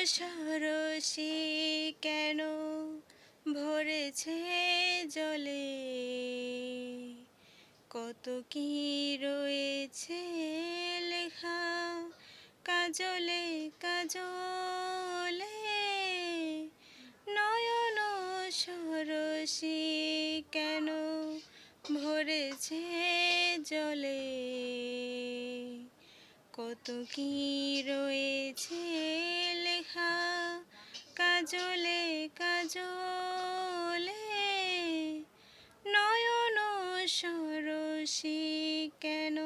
সরসী কেন ভরেছে জলে, কত কি রয়েছে লেখা কাজলে কাজলে। নয়ন সরসী কেন ভরেছে জলে, কত কি রয়েছে লেখা কাজলে কাজলে। নয়ন সরসী কেন,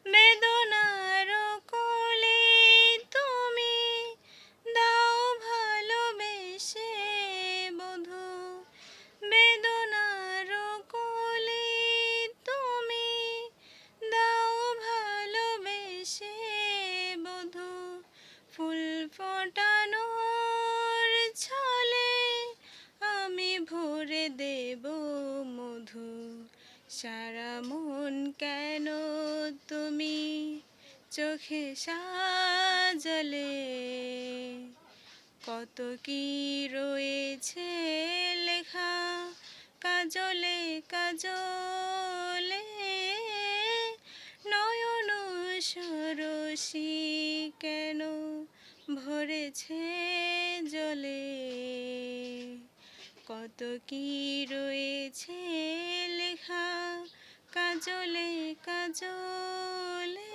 বেদনার কোলে তুমি দাও ভালোবেসে বধূ, বেদনার কোলে তুমি দাও ভালোবেসে বধূ। ফুল ফোটানোর ছলে আমি ভরে দেব মধু, সারা মন কেন তুমি চোখে সাজালে, কত কি রয়েছে লেখা কাজলে কাজলে। নয়ন সরসী কেন ভরেছে জলে, কত কি রয়েছে লেখা কাজলে কাজলে।